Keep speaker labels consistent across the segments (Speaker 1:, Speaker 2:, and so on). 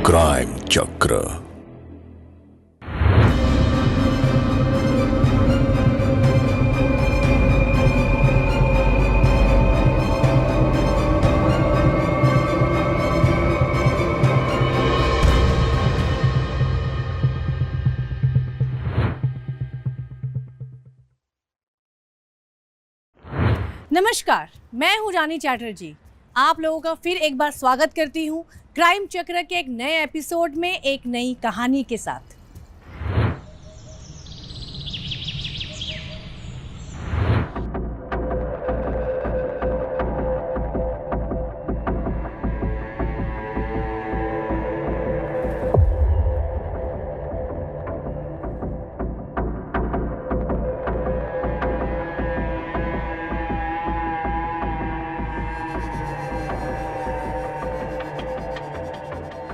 Speaker 1: Crime चक्र।
Speaker 2: नमस्कार, मैं हूं रानी चैटर्जी। आप लोगों का फिर एक बार स्वागत करती हूं क्राइम चक्र के एक नए एपिसोड में एक नई कहानी के साथ।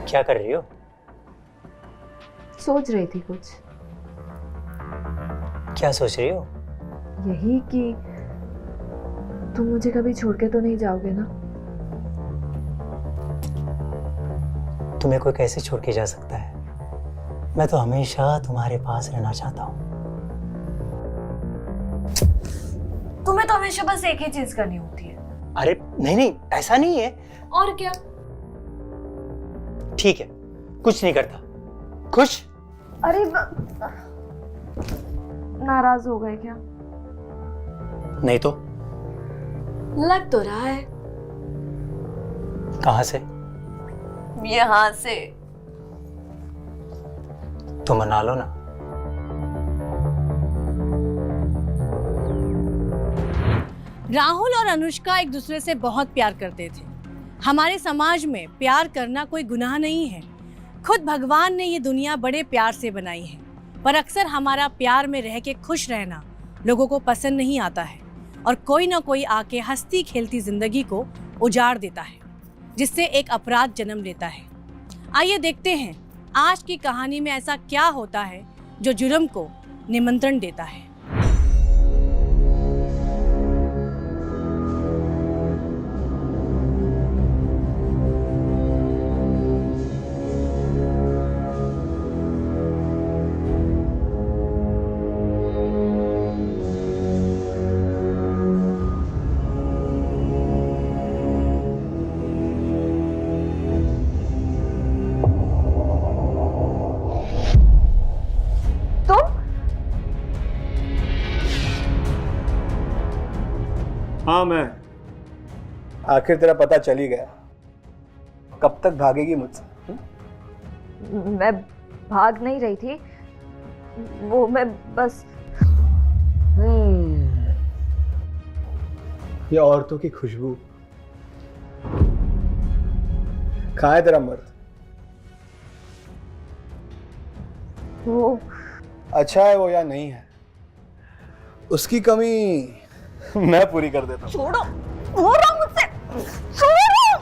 Speaker 3: क्या कर रही हो?
Speaker 4: सोच रही थी कुछ।
Speaker 3: क्या सोच रही हो?
Speaker 4: यही कि तुम मुझे कभी छोड़ के तो नहीं जाओगे ना?
Speaker 3: तुम्हें कोई कैसे छोड़ के जा सकता है? मैं तो हमेशा तुम्हारे पास रहना चाहता हूँ।
Speaker 4: तुम्हें तो हमेशा बस एक ही चीज करनी होती है।
Speaker 3: अरे नहीं नहीं, ऐसा नहीं है।
Speaker 4: और क्या?
Speaker 3: ठीक है, कुछ नहीं करता। खुश?
Speaker 4: अरे नाराज हो गए क्या?
Speaker 3: नहीं तो।
Speaker 4: लग तो रहा है।
Speaker 3: कहाँ से?
Speaker 4: यहाँ से।
Speaker 3: तो मना लो ना।
Speaker 2: राहुल और अनुष्का एक दूसरे से बहुत प्यार करते थे। हमारे समाज में प्यार करना कोई गुनाह नहीं है। खुद भगवान ने ये दुनिया बड़े प्यार से बनाई है, पर अक्सर हमारा प्यार में रह के खुश रहना लोगों को पसंद नहीं आता है और कोई ना कोई आके हंसती खेलती जिंदगी को उजाड़ देता है, जिससे एक अपराध जन्म लेता है। आइए देखते हैं आज की कहानी में ऐसा क्या होता है जो जुर्म को निमंत्रण देता है।
Speaker 5: हाँ, मैं आखिर तेरा पता चल ही गया। कब तक भागेगी मुझसे?
Speaker 4: मैं भाग नहीं रही थी, वो मैं बस।
Speaker 5: ये औरतों की खुशबू। कहाँ है तेरा मर्द?
Speaker 4: वो
Speaker 5: अच्छा है वो या नहीं है, उसकी कमी मैं पूरी कर देता हूँ।
Speaker 4: छोड़ो, हो रहा मुझसे। छोड़ो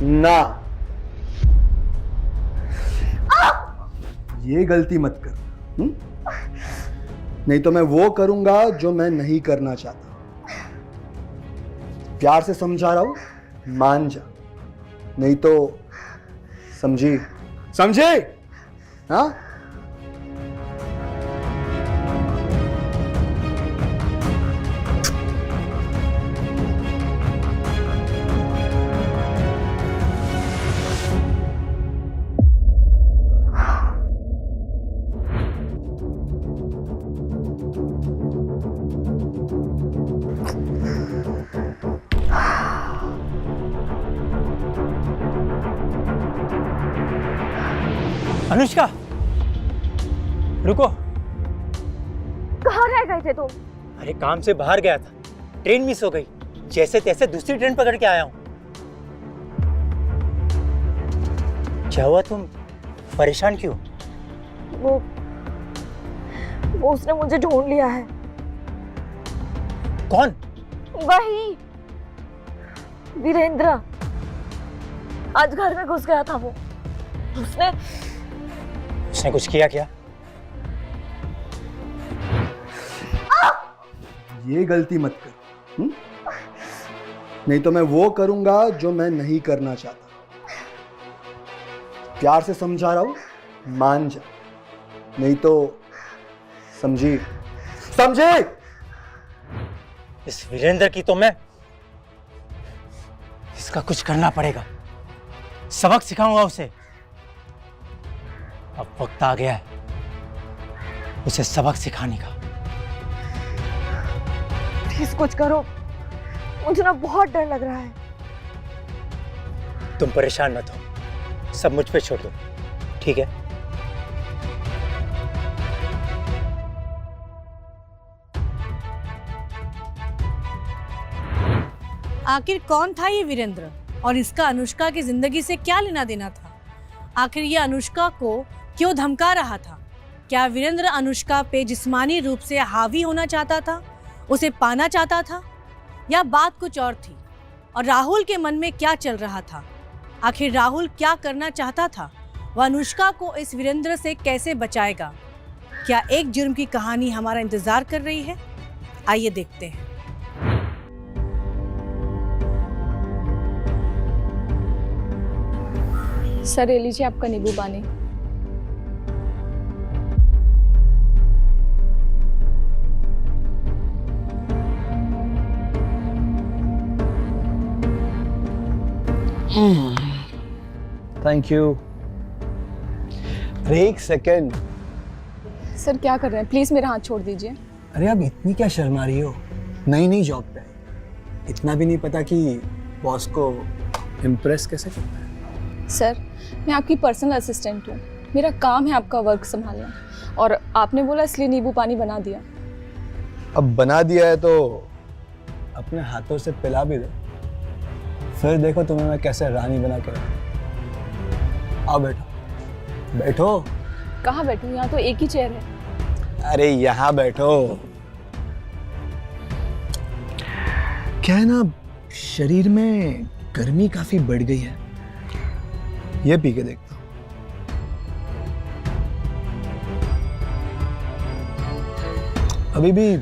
Speaker 5: ना, ये गलती मत कर। नहीं तो मैं वो करूंगा जो मैं नहीं करना चाहता। प्यार से समझा रहा हूं, मान जा, नहीं तो समझी? समझे? हाँ?
Speaker 3: अनुष्का, रुको।
Speaker 4: कहाँ रह गए थे तुम?
Speaker 3: अरे काम से बाहर गया था, ट्रेन मिस हो गई। जैसे तैसे दूसरी ट्रेन पकड़ के आया हूँ। क्या हुआ, तुम परेशान क्यों?
Speaker 4: वो उसने मुझे ढूंढ लिया है।
Speaker 3: कौन?
Speaker 4: वही वीरेंद्र। आज घर में घुस गया था वो।
Speaker 3: उसने कुछ किया क्या?
Speaker 5: ये गलती मत कर। नहीं तो मैं वो करूंगा जो मैं नहीं करना चाहता। प्यार से समझा रहा हूँ, मान जा, नहीं तो समझी समझे।
Speaker 3: इस वीरेंद्र की तो मैं, इसका कुछ करना पड़ेगा, सबक सिखाऊंगा उसे। अब वक्त आ गया है उसे सबक सिखाने का।
Speaker 4: प्लीज कुछ करो, मुझे ना बहुत डर लग रहा है।
Speaker 3: तुम परेशान मत हो, सब मुझ पे छोड़ दो, ठीक है?
Speaker 2: आखिर कौन था ये वीरेंद्र और इसका अनुष्का की जिंदगी से क्या लेना देना था? आखिर ये अनुष्का को क्यों धमका रहा था? क्या वीरेंद्र अनुष्का पे जिस्मानी रूप से हावी होना चाहता था, उसे पाना चाहता था, या बात कुछ और थी? और राहुल के मन में क्या चल रहा था? आखिर राहुल क्या करना चाहता था? वह अनुष्का को इस वीरेंद्र से कैसे बचाएगा? क्या एक जुर्म की कहानी हमारा इंतजार कर रही है? आइए देखते हैं।
Speaker 1: सर ले लीजिए आपका नींबू पानी।
Speaker 5: Thank you. अरे एक सेकेंड।
Speaker 1: सर क्या कर रहे हैं, प्लीज मेरा हाथ छोड़ दीजिए।
Speaker 6: अरे आप इतनी क्या शर्मा रही हो, नई नई जॉब पे, इतना भी नहीं पता कि बॉस को इम्प्रेस कैसे करना है।
Speaker 1: सर मैं आपकी पर्सनल असिस्टेंट हूँ, मेरा काम है आपका वर्क संभालना, और आपने बोला इसलिए नींबू पानी बना दिया।
Speaker 6: अब बना दिया है तो अपने हाथों से पिला भी दो, फिर देखो तुम्हें मैं कैसे रानी बना के रखूं। आओ बैठो बैठो।
Speaker 1: कहाँ बैठूँ, यहाँ तो एक ही चेयर है।
Speaker 6: अरे यहाँ बैठो। क्या है ना, शरीर में गर्मी काफी बढ़ गई है, ये पी के देखता हूँ। अभी भी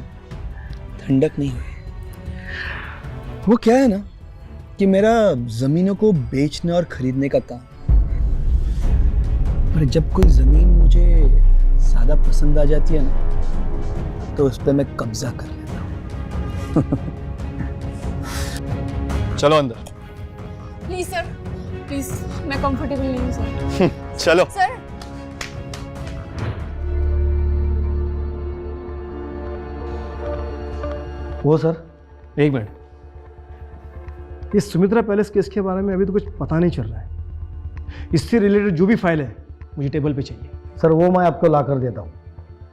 Speaker 6: ठंडक नहीं हुई। वो क्या है ना कि मेरा जमीनों को बेचने और खरीदने का काम, पर जब कोई जमीन मुझे ज्यादा पसंद आ जाती है ना, तो उस पर मैं कब्जा कर लेता हूँ। चलो अंदर।
Speaker 1: प्लीज सर, प्लीज, मैं कंफर्टेबल नहीं हूँ सर।
Speaker 6: चलो।
Speaker 1: सर
Speaker 7: वो सर, एक मिनट, इस सुमित्रा पैलेस केस के बारे में अभी तो कुछ पता नहीं चल रहा है। इससे रिलेटेड जो भी फाइल है मुझे टेबल पे चाहिए।
Speaker 8: सर वो मैं आपको ला कर देता हूँ।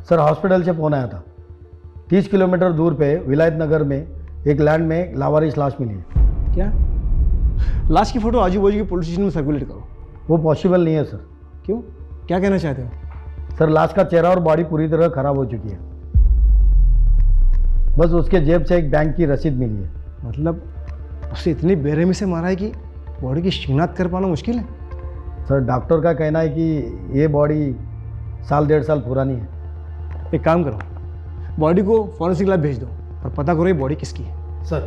Speaker 8: सर हॉस्पिटल से फ़ोन आया था, 30 किलोमीटर दूर पे विलायत नगर में एक लैंड में लावारिस लाश मिली है।
Speaker 7: क्या? लाश की फोटो आजू बाजू के पुलिस स्टेशन में सर्कुलेट करो।
Speaker 8: वो पॉसिबल नहीं है सर।
Speaker 7: क्यों, क्या कहना चाहते हो?
Speaker 8: सर लाश का चेहरा और बॉडी पूरी तरह खराब हो चुकी है, बस उसके जेब से एक बैंक की रसीद मिली है।
Speaker 7: मतलब उसे इतनी बेरहमी से मारा है कि बॉडी की शिनाख्त कर पाना मुश्किल है।
Speaker 8: सर डॉक्टर का कहना है कि ये बॉडी साल 1.5 साल पुरानी है।
Speaker 7: एक काम करो, बॉडी को फॉरेंसिक लैब भेज दो और पता करो ये बॉडी किसकी है।
Speaker 8: सर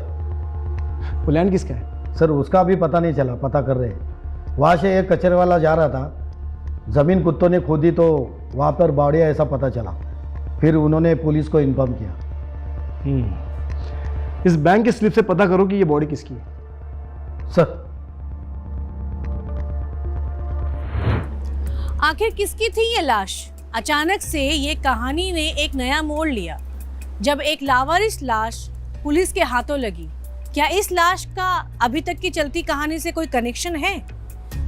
Speaker 7: वो लैंड किसका है?
Speaker 8: सर उसका भी पता नहीं चला, पता कर रहे हैं। वहाँ से एक कचरे वाला जा रहा था, ज़मीन कुत्तों ने खोदी तो वहाँ पर बॉडी ऐसा पता चला, फिर उन्होंने पुलिस को इन्फॉर्म किया।
Speaker 7: इस बैंक के स्लिप से पता करो कि ये बॉडी किसकी है।
Speaker 8: सर
Speaker 2: आखिर किसकी थी ये लाश? अचानक से ये कहानी ने एक नया मोड़ लिया जब एक लावारिस लाश पुलिस के हाथों लगी। क्या इस लाश का अभी तक की चलती कहानी से कोई कनेक्शन है,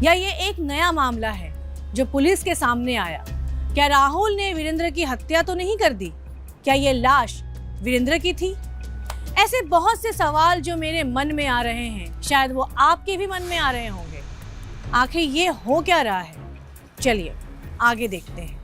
Speaker 2: या ये एक नया मामला है जो पुलिस के सामने आया? क्या राहुल ने वीरेंद्र की हत्या तो नहीं कर दी? क्या ये लाश वीरेंद्र की थी? ऐसे बहुत से सवाल जो मेरे मन में आ रहे हैं, शायद वो आपके भी मन में आ रहे होंगे। आखिर ये हो क्या रहा है? चलिए आगे देखते हैं।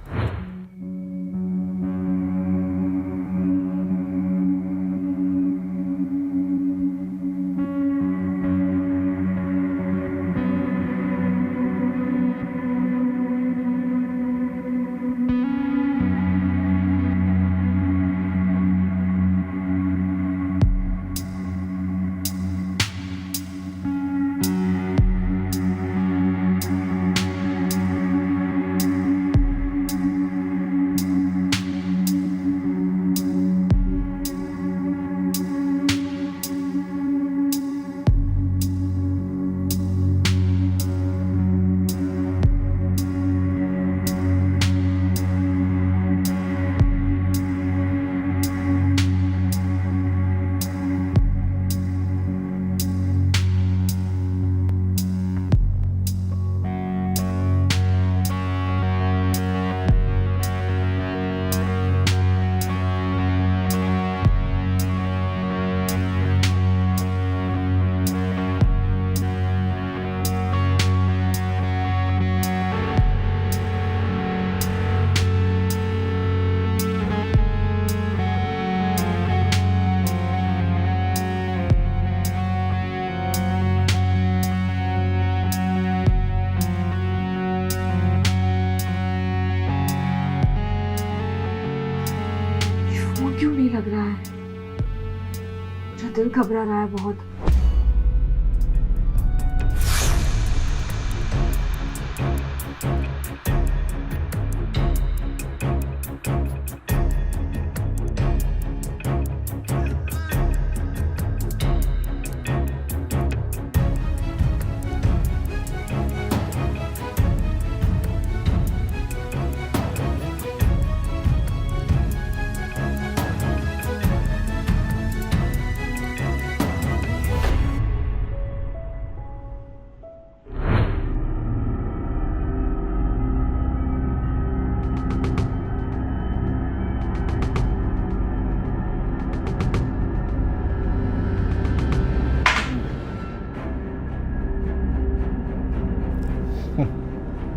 Speaker 4: दिल घबरा रहा है बहुत।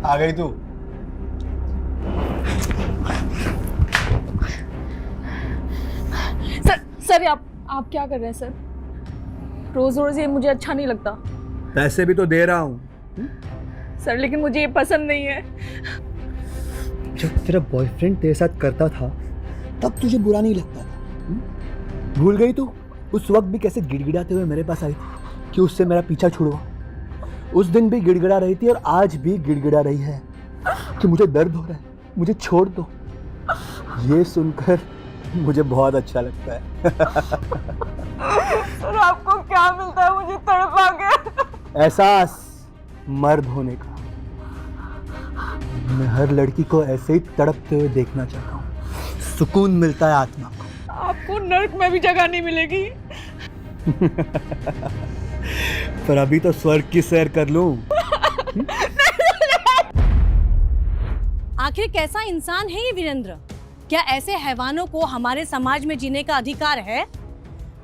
Speaker 6: आ गई तू?
Speaker 1: सर आप क्या कर रहे हैं सर? रोज रोज ये मुझे अच्छा नहीं लगता
Speaker 6: पैसे भी तो दे रहा हूँ।
Speaker 1: सर, लेकिन मुझे ये पसंद नहीं है।
Speaker 6: जब तेरा बॉयफ्रेंड तेरे साथ करता था तब तुझे बुरा नहीं लगता था। भूल गई तू उस वक्त भी कैसे गिड़गिड़ाते हुए मेरे पास आई थी कि उससे मेरा पीछा छुड़वा। उस दिन भी गिड़गिड़ा रही थी और आज भी गिड़गिड़ा रही है कि मुझे दर्द हो रहा है, मुझे छोड़ दो। ये सुनकर मुझे बहुत अच्छा लगता है।
Speaker 1: सर, आपको क्या मिलता है मुझे तड़पा के?
Speaker 6: एहसास मर्द होने का। मैं हर लड़की को ऐसे ही तड़पते हुए देखना चाहता हूँ। सुकून मिलता है आत्मा को।
Speaker 1: आपको नर्क में भी जगह नहीं मिलेगी।
Speaker 6: पर अभी तो स्वर्ग की सैर कर लूं।
Speaker 2: आखिर कैसा इंसान है ये वीरेंद्र? क्या ऐसे हैवानों को हमारे समाज में जीने का अधिकार है?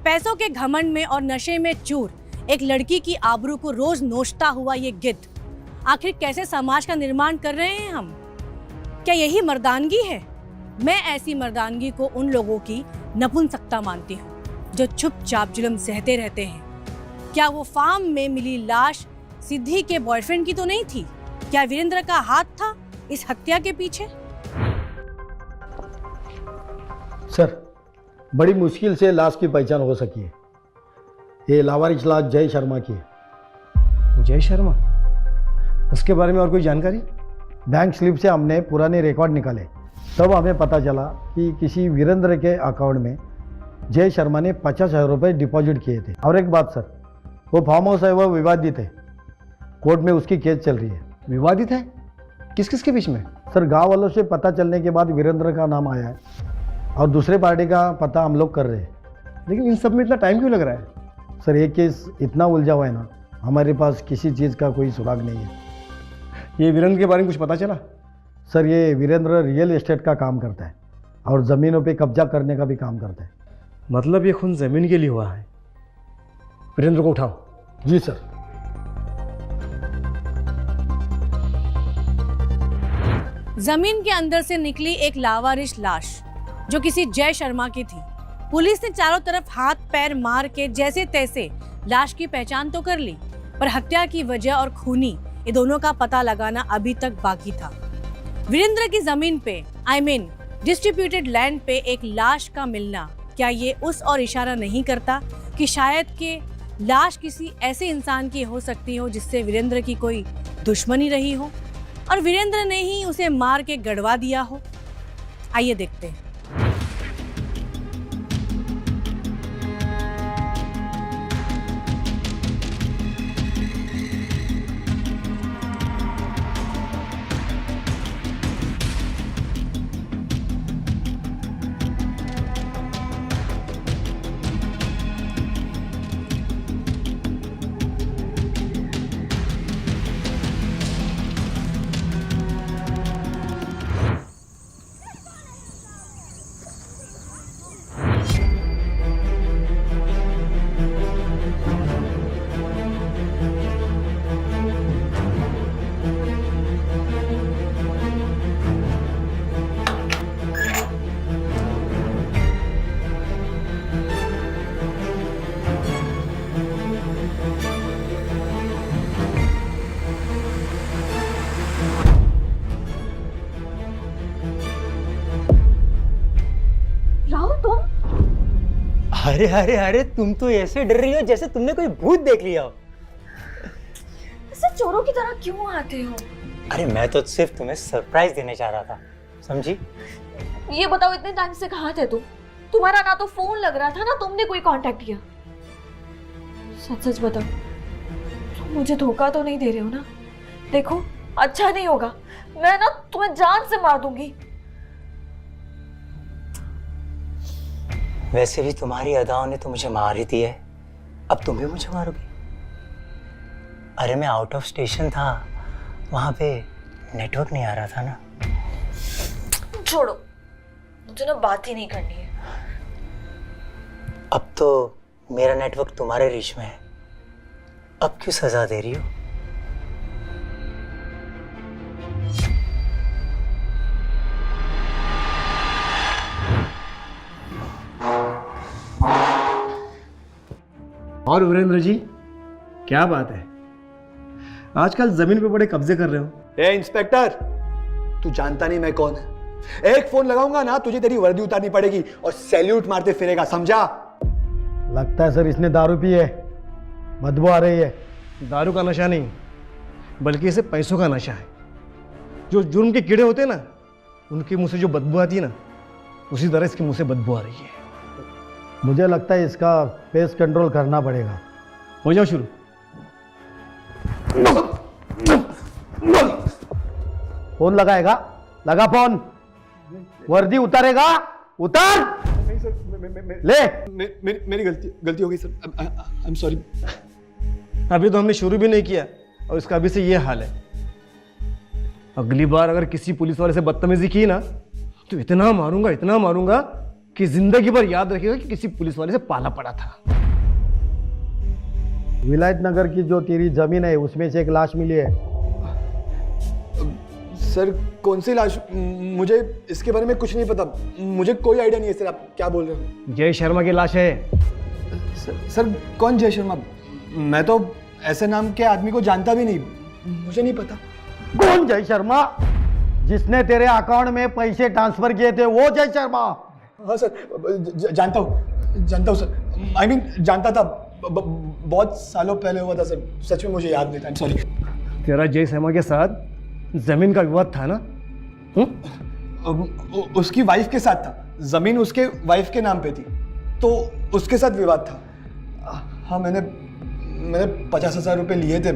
Speaker 2: पैसों के घमंड में और नशे में चूर एक लड़की की आबरू को रोज नोचता हुआ ये गिद्ध, आखिर कैसे समाज का निर्माण कर रहे हैं हम? क्या यही मर्दानगी है? मैं ऐसी मर्दानगी को उन लोगों की नपुंसकता मानती हूँ जो चुपचाप जुल्म सहते रहते हैं। क्या वो फार्म में मिली लाश सिद्धि के बॉयफ्रेंड की तो नहीं थी? क्या वीरेंद्र का हाथ था इस हत्या के पीछे?
Speaker 8: सर, बड़ी मुश्किल से लाश की पहचान हो सकी है। ये लावारिस लाश जय शर्मा की है।
Speaker 7: जय शर्मा? उसके बारे में और कोई जानकारी?
Speaker 8: बैंक स्लिप से हमने पुराने रिकॉर्ड निकाले, तब हमें पता चला कि किसी वीरेंद्र के अकाउंट में जय शर्मा ने 50,000 रुपये डिपॉजिट किए थे। और एक बात सर, वो फार्म हाउस है वो विवादित है, कोर्ट में उसकी केस चल रही है।
Speaker 7: विवादित है? किस किस के बीच में?
Speaker 8: सर, गांव वालों से पता चलने के बाद वीरेंद्र का नाम आया है और दूसरे पार्टी का पता हम लोग कर रहे हैं।
Speaker 7: लेकिन इन सब में इतना टाइम क्यों लग रहा है?
Speaker 8: सर, ये केस इतना उलझा हुआ है ना, हमारे पास किसी चीज़ का कोई सुराग नहीं है।
Speaker 7: ये वीरेंद्र के बारे में कुछ पता चला?
Speaker 8: सर, ये वीरेंद्र रियल एस्टेट का काम करता है और ज़मीनों पे कब्जा करने का भी काम करता है।
Speaker 7: मतलब ये खून जमीन के लिए हुआ है। वीरेंद्र को उठाओ।
Speaker 8: जी सर।
Speaker 2: जमीन के अंदर से निकली एक लावारिस लाश जो किसी जय शर्मा की थी। पुलिस ने चारों तरफ हाथ पैर मार के जैसे तैसे लाश की पहचान तो कर ली, पर हत्या की वजह और खूनी ये दोनों का पता लगाना अभी तक बाकी था। वीरेंद्र की जमीन पे डिस्ट्रीब्यूटेड लैंड पे एक लाश का मिलना, क्या ये उस और इशारा नहीं करता कि शायद के लाश किसी ऐसे इंसान की हो सकती हो जिससे वीरेंद्र की कोई दुश्मनी रही हो और वीरेंद्र ने ही उसे मार के गड़वा दिया हो? आइए देखते हैं।
Speaker 3: अरे अरे अरे, तुम तो ऐसे डर रही हो जैसे तुमने कोई भूत देख लिया हो।
Speaker 4: ऐसे चोरों की तरह क्यों आते हो?
Speaker 3: अरे मैं तो सिर्फ तुम्हें सरप्राइज देने चाह रहा था, समझी?
Speaker 4: ये बताओ, इतने टाइम से कहाँ थे तुम? तुम्हारा ना तो फोन लग रहा था ना तुमने कोई कांटेक्ट किया। सच सच बताओ, तुम मुझे धोखा तो नहीं दे रहे हो ना? देखो, अच्छा नहीं होगा, मैं ना तुम्हें जान से मार दूंगी।
Speaker 3: वैसे भी तुम्हारी अदाओं ने तो मुझे मार ही दिया है, अब तुम भी मुझे मारोगी? अरे मैं आउट ऑफ स्टेशन था, वहां पे नेटवर्क नहीं आ रहा था ना।
Speaker 4: छोड़ो, मुझे ना बात ही नहीं करनी है।
Speaker 3: अब तो मेरा नेटवर्क तुम्हारे रीच में है, अब क्यों सजा दे रही हो?
Speaker 7: और वीरेंद्र जी, क्या बात है, आजकल जमीन पे बड़े कब्जे कर रहे हो।
Speaker 5: ए इंस्पेक्टर, तू जानता नहीं मैं कौन है। एक फोन लगाऊंगा ना, तुझे तेरी वर्दी उतारनी पड़ेगी और सैल्यूट मारते फिरेगा, समझा?
Speaker 8: लगता है सर इसने दारू पी है, बदबू आ रही है।
Speaker 7: दारू का नशा नहीं, बल्कि इसे पैसों का नशा है। जो जुर्म के कीड़े होते हैं ना, उनके मुंह से जो बदबू आती है ना, उसी तरह इसके मुंह से बदबू आ रही है।
Speaker 8: मुझे लगता है इसका पेस कंट्रोल करना पड़ेगा।
Speaker 7: हो जाओ शुरू।
Speaker 8: फोन लगाएगा? लगा फोन। वर्दी उतारेगा? उतार।
Speaker 5: नहीं सर,
Speaker 8: ले।
Speaker 5: मेरी गलती हो गई सर, आई एम सॉरी।
Speaker 7: अभी तो हमने शुरू भी नहीं किया और इसका अभी से ये हाल है। अगली बार अगर किसी पुलिस वाले से बदतमीजी की ना, तो इतना मारूंगा कि जिंदगी भर याद रखेगा कि किसी पुलिस वाले से पाला पड़ा था।
Speaker 8: विलायत नगर की जो तेरी जमीन है उसमें से एक लाश मिली है।
Speaker 5: सर कौन सी लाश? मुझे इसके बारे में कुछ नहीं पता, मुझे कोई आइडिया नहीं है सर, आप क्या बोल रहे हो?
Speaker 7: जय शर्मा की लाश है।
Speaker 5: सर कौन जय शर्मा? मैं तो ऐसे नाम के आदमी को जानता भी नहीं, मुझे नहीं पता।
Speaker 8: कौन जय शर्मा? जिसने तेरे अकाउंट में पैसे ट्रांसफर किए थे, वो जय शर्मा?
Speaker 5: हाँ सर, जानता हूँ सर, आई मीन जानता था, बहुत सालों पहले हुआ था सर, सच में मुझे याद नहीं था, सॉरी।
Speaker 7: तेरा जय शर्मा के साथ जमीन का विवाद था ना?
Speaker 5: उसकी वाइफ के साथ था, जमीन उसके वाइफ के नाम पे थी, तो उसके साथ विवाद था। हाँ, मैंने 50,000 रुपये लिए थे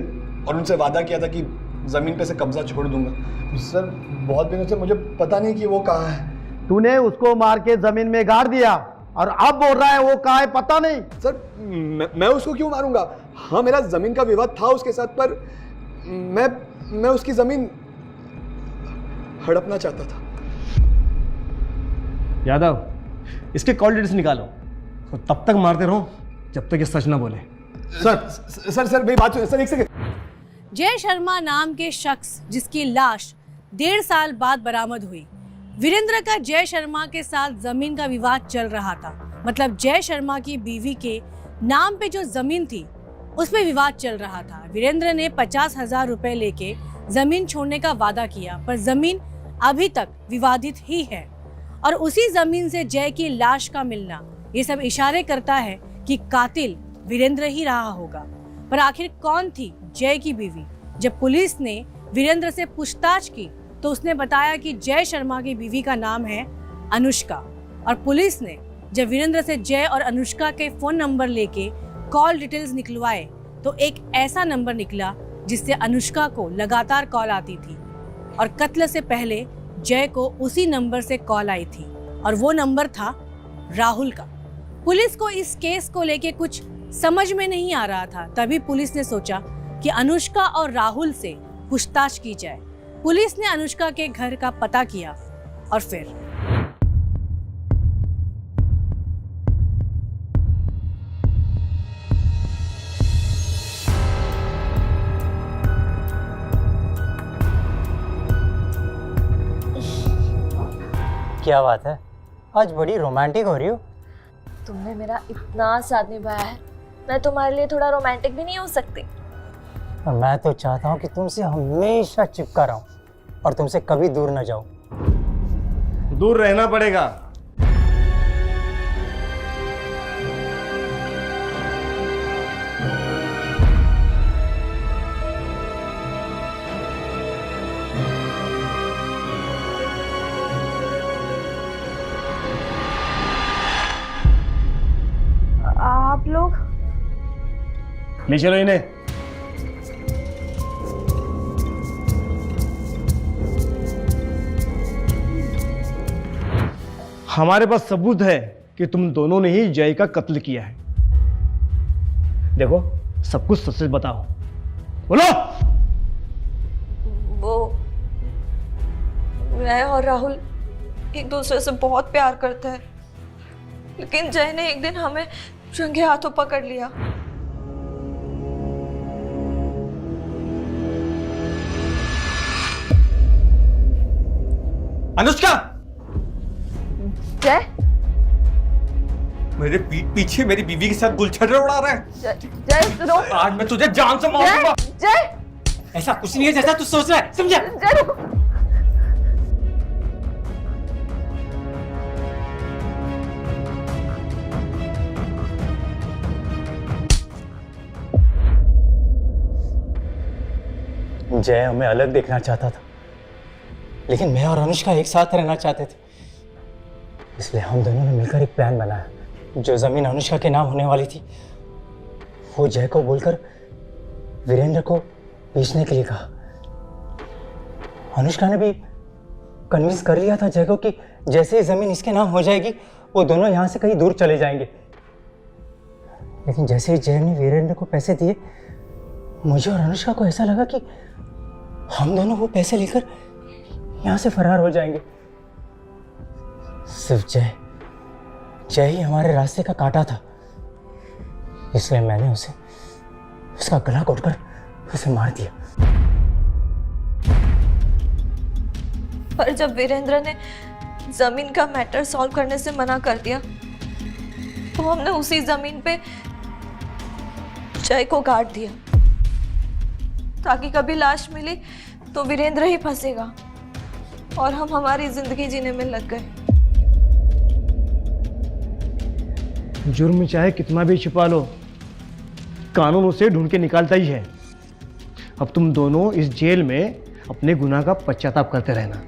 Speaker 5: और उनसे वादा किया था कि जमीन पे से कब्जा छोड़ दूंगा। सर बहुत दिनों से मुझे पता नहीं कि वो कहाँ है।
Speaker 8: तूने उसको मार के जमीन में गाड़ दिया और अब बोल रहा है वो कहाँ है पता नहीं।
Speaker 5: सर मैं उसको क्यों मारूंगा? हाँ, मेरा जमीन का विवाद था उसके साथ, पर मैं उसकी जमीन हड़पना चाहता था।
Speaker 7: यादव, इसके कॉल डिटेल्स निकालो तो तब तक मारते रहो जब तक ये सच ना बोले।
Speaker 5: सर मेरी बात सुनिए सर, एक सेकंड।
Speaker 2: जय शर्मा नाम के शख्स जिसकी लाश 1.5 साल बाद बरामद हुई। वीरेंद्र का जय शर्मा के साथ जमीन का विवाद चल रहा था, मतलब जय शर्मा की बीवी के नाम पे जो जमीन थी उस पे विवाद चल रहा था। वीरेंद्र ने 50,000 रुपए लेके जमीन छोड़ने का वादा किया, पर जमीन अभी तक विवादित ही है और उसी जमीन से जय की लाश का मिलना ये सब इशारे करता है कि कातिल वीरेंद्र ही रहा होगा। पर आखिर कौन थी जय की बीवी? जब पुलिस ने वीरेंद्र से पूछताछ की तो उसने बताया कि जय शर्मा की बीवी का नाम है अनुष्का, और पुलिस ने जब वीरेंद्र से जय और अनुष्का के फोन नंबर लेके कॉल डिटेल्स निकलवाए तो एक ऐसा नंबर निकला जिससे अनुष्का को लगातार कॉल आती थी और कत्ल से पहले जय को उसी नंबर से कॉल आई थी और वो नंबर था राहुल का। पुलिस को इस केस को लेके कुछ समझ में नहीं आ रहा था, तभी पुलिस ने सोचा कि अनुष्का और राहुल से पूछताछ की जाए। पुलिस ने अनुष्का के घर का पता किया और फिर
Speaker 3: क्या बात है, आज बड़ी रोमांटिक हो रही हो।
Speaker 4: तुमने मेरा इतना साथ निभाया है, मैं तुम्हारे लिए थोड़ा रोमांटिक भी नहीं हो सकती?
Speaker 3: और मैं तो चाहता हूँ कि तुमसे हमेशा चिपका रहूं और तुमसे कभी दूर न जाऊं।
Speaker 7: दूर रहना पड़ेगा। ले चलो इन्हें। हमारे पास सबूत है कि तुम दोनों ने ही जय का कत्ल किया है। देखो, सब कुछ सच सच बताओ, बोलो।
Speaker 4: वो मैं और राहुल एक दूसरे से बहुत प्यार करते हैं, लेकिन जय ने एक दिन हमें रंगे हाथों पकड़ लिया।
Speaker 9: अनुष्का,
Speaker 1: जय,
Speaker 9: मेरे पीठ पीछे मेरी बीवी के साथ गुलछर्रे उड़ा रहा है।
Speaker 1: जय सुनो।
Speaker 9: आज मैं तुझे जान से मारूंगा।
Speaker 1: जय,
Speaker 9: ऐसा कुछ नहीं है जैसा तू सोच रहा है, समझा?
Speaker 1: जय रुको।
Speaker 3: जय हमें अलग देखना चाहता था, लेकिन मैं और अनुष्का एक साथ रहना चाहते थे। इसलिए हम दोनों ने मिलकर एक प्लान बनाया। जो जमीन अनुष्का के नाम होने वाली थी, वो जय को बोलकर वीरेंद्र को बेचने के लिए कहा। अनुष्का ने भी कन्विंस कर लिया था जय को कि जैसे ही जमीन इसके नाम हो जाएगी, वो दोनों यहाँ से कहीं दूर चले जाएंगे। लेकिन जैसे ही जय ने वीरेंद्र को पैसे दिए, मुझे और अनुष्का को ऐसा लगा कि हम दोनों वो पैसे लेकर यहाँ से फरार हो जाएंगे। सिर्फ जय ही हमारे रास्ते का कांटा था, इसलिए मैंने उसका गला घोटकर उसे मार दिया।
Speaker 4: पर जब वीरेंद्र ने जमीन का मैटर सॉल्व करने से मना कर दिया, तो हमने उसी जमीन पे जय को काट दिया, ताकि कभी लाश मिली तो वीरेंद्र ही फंसेगा और हम हमारी जिंदगी जीने में लग गए।
Speaker 7: जुर्म चाहे कितना भी छिपा लो, कानून उसे ढूंढ के निकालता ही है। अब तुम दोनों इस जेल में अपने गुनाह का पश्चाताप करते रहना।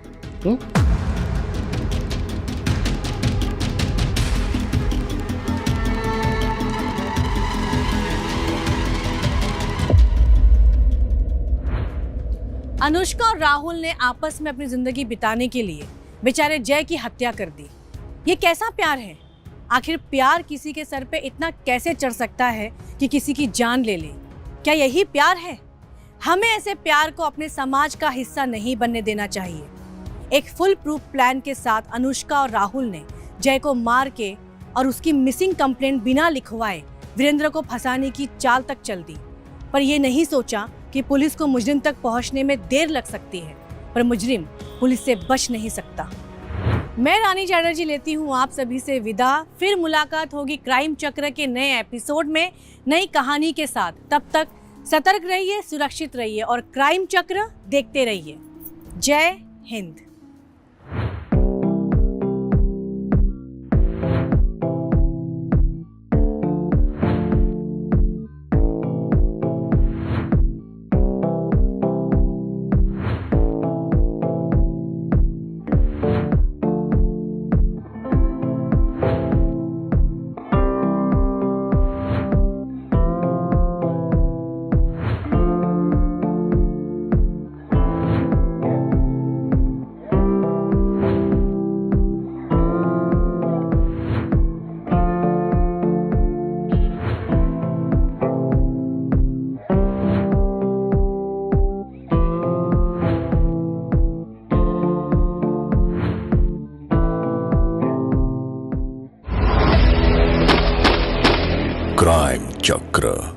Speaker 2: अनुष्का और राहुल ने आपस में अपनी जिंदगी बिताने के लिए बेचारे जय की हत्या कर दी। ये कैसा प्यार है? आखिर प्यार किसी के सर पे इतना कैसे चढ़ सकता है कि किसी की जान ले ले? क्या यही प्यार है? हमें ऐसे प्यार को अपने समाज का हिस्सा नहीं बनने देना चाहिए। एक फुल प्रूफ प्लान के साथ अनुष्का और राहुल ने जय को मार के और उसकी मिसिंग कंप्लेंट बिना लिखवाए वीरेंद्र को फंसाने की चाल तक चल दी। पर यह नहीं सोचा कि पुलिस को मुजरिम तक पहुंचने में देर लग सकती है, पर मुजरिम पुलिस से बच नहीं सकता। मैं रानी चैटर्जी लेती हूँ आप सभी से विदा। फिर मुलाकात होगी क्राइम चक्र के नए एपिसोड में नई कहानी के साथ। तब तक सतर्क रहिए, सुरक्षित रहिए और क्राइम चक्र देखते रहिए। जय हिंद।
Speaker 10: क्राइम चक्र।